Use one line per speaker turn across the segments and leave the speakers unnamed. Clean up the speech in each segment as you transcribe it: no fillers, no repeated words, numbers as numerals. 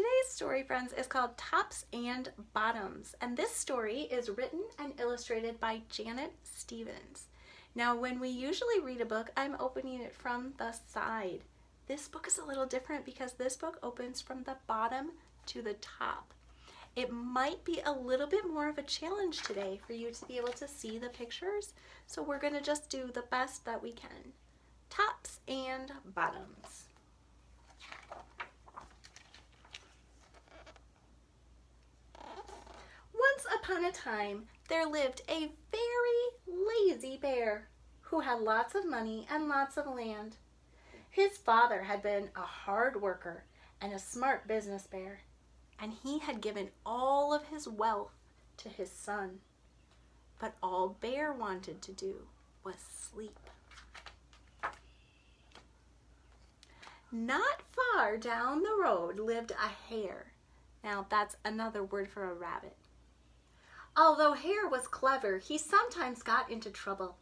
Today's story, friends, is called Tops and Bottoms, and this story is written and illustrated by Janet Stevens. Now, when we usually read a book, I'm opening it from the side. This book is a little different because this book opens from the bottom to the top. It might be a little bit more of a challenge today for you to be able to see the pictures, so we're going to just do the best that we can. Tops and bottoms. Once upon a time, there lived a very lazy bear who had lots of money and lots of land. His father had been a hard worker and a smart business bear, and he had given all of his wealth to his son. But all Bear wanted to do was sleep. Not far down the road lived a hare. Now that's another word for a rabbit. Although Hare was clever, he sometimes got into trouble.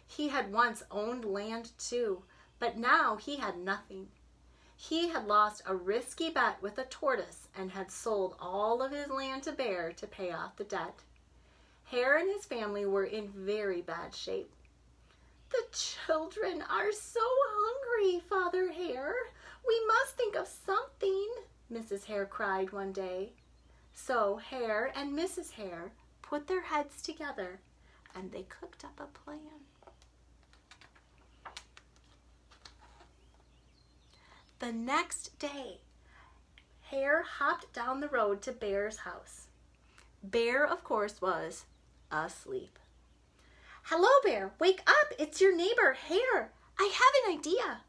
He had once owned land too, but now he had nothing. He had lost a risky bet with a tortoise and had sold all of his land to Bear to pay off the debt. Hare and his family were in very bad shape. "The children are so hungry, Father Hare. We must think of something," Mrs. Hare cried one day. So Hare and Mrs. Hare put their heads together and they cooked up a plan. The next day, Hare hopped down the road to Bear's house. Bear, of course, was asleep. "Hello, Bear. Wake up. It's your neighbor, Hare. I have an idea."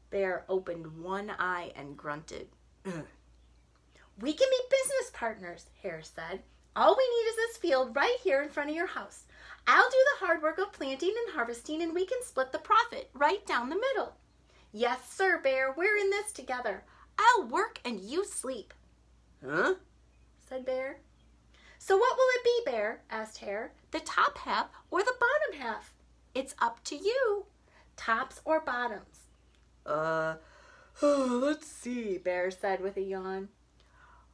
Bear opened one eye and grunted. "We can be business partners," Hare said. "All we need is this field right here in front of your house. I'll do the hard work of planting and harvesting, and we can split the profit right down the middle." "Yes, sir, Bear. We're in this together. I'll work and you sleep." "Huh?" said Bear. "So what will it be, Bear?" asked Hare. "The top half or the bottom half? It's up to you. Tops or bottoms?"
Let's see," Bear said with a yawn.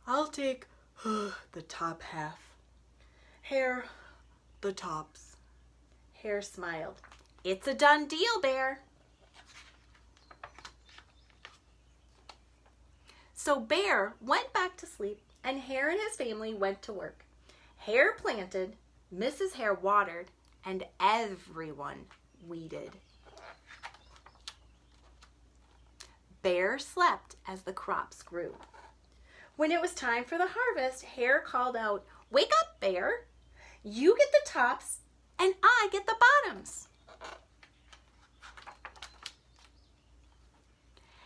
"I'll take the top half. Hare, the tops."
Hare smiled. "It's a done deal, Bear." So Bear went back to sleep, and Hare and his family went to work. Hare planted, Mrs. Hare watered, and everyone weeded. Bear slept as the crops grew. When it was time for the harvest, Hare called out, "Wake up, Bear. You get the tops and I get the bottoms."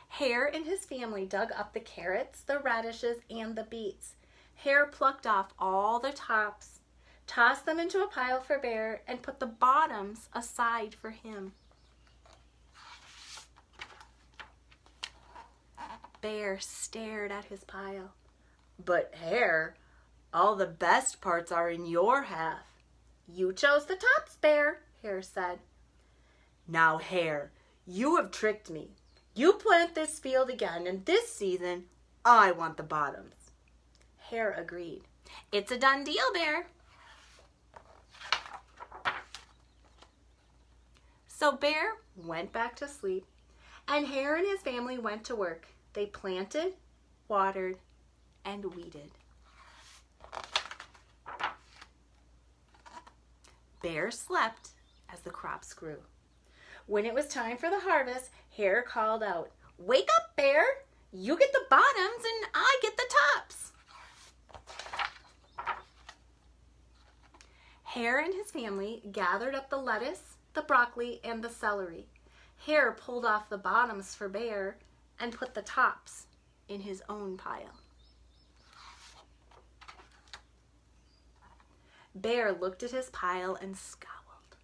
Hare and his family dug up the carrots, the radishes, and the beets. Hare plucked off all the tops, tossed them into a pile for Bear, and put the bottoms aside for him. Bear stared at his pile.
"But Hare, all the best parts are in your half."
"You chose the tops, Bear," Hare said.
"Now, Hare, you have tricked me. You plant this field again, and this season, I want the bottoms."
Hare agreed. "It's a done deal, Bear." So Bear went back to sleep, and Hare and his family went to work. They planted, watered, and weeded. Bear slept as the crops grew. When it was time for the harvest, Hare called out, "Wake up, Bear. You get the bottoms and I get the tops." Hare and his family gathered up the lettuce, the broccoli, and the celery. Hare pulled off the bottoms for Bear and put the tops in his own pile. Bear looked at his pile and scowled.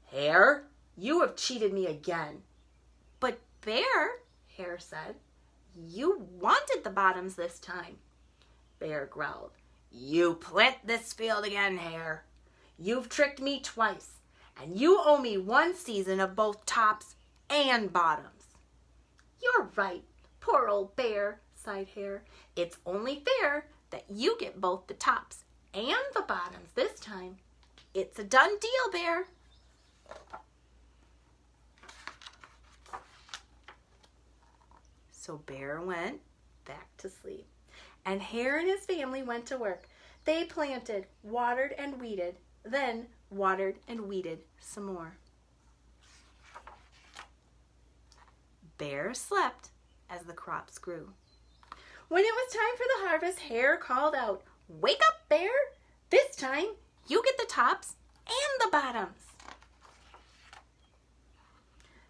"Hare, you have cheated me again."
"But Bear," Hare said, "you wanted the bottoms this time."
Bear growled. "You plant this field again, Hare. You've tricked me twice, and you owe me one season of both tops and bottoms."
"You're right, poor old Bear," sighed Hare. "It's only fair that you get both the tops and the bottoms this time. It's a done deal, Bear." So Bear went back to sleep, and Hare and his family went to work. They planted, watered, and weeded, then watered and weeded some more. Bear slept as the crops grew. When it was time for the harvest, Hare called out, "Wake up, Bear! This time you get the tops and the bottoms."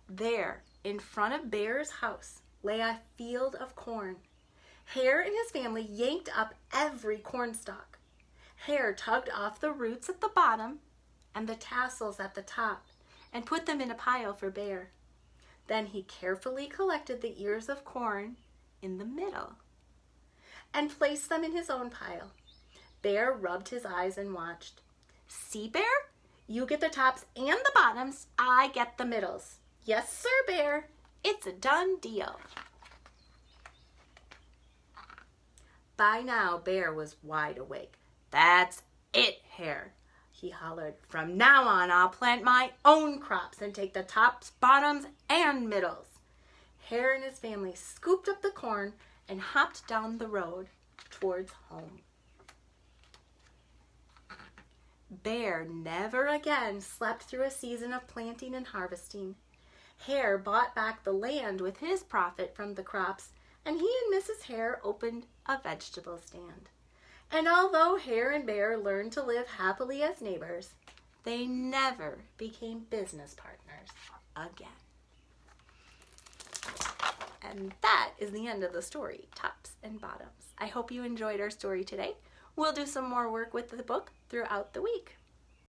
There, in front of Bear's house, lay a field of corn. Hare and his family yanked up every corn stalk. Hare tugged off the roots at the bottom and the tassels at the top and put them in a pile for Bear. Then he carefully collected the ears of corn in the middle and placed them in his own pile. Bear rubbed his eyes and watched. "See, Bear? You get the tops and the bottoms. I get the middles. Yes, sir, Bear. It's a done deal." By now, Bear was wide awake. "That's it, Hare," he hollered. "From now on, I'll plant my own crops and take the tops, bottoms, and middles." Hare and his family scooped up the corn and hopped down the road towards home. Bear never again slept through a season of planting and harvesting. Hare bought back the land with his profit from the crops, and he and Mrs. Hare opened a vegetable stand. And although Hare and Bear learned to live happily as neighbors, they never became business partners again. And that is the end of the story, Tops and Bottoms. I hope you enjoyed our story today. We'll do some more work with the book throughout the week.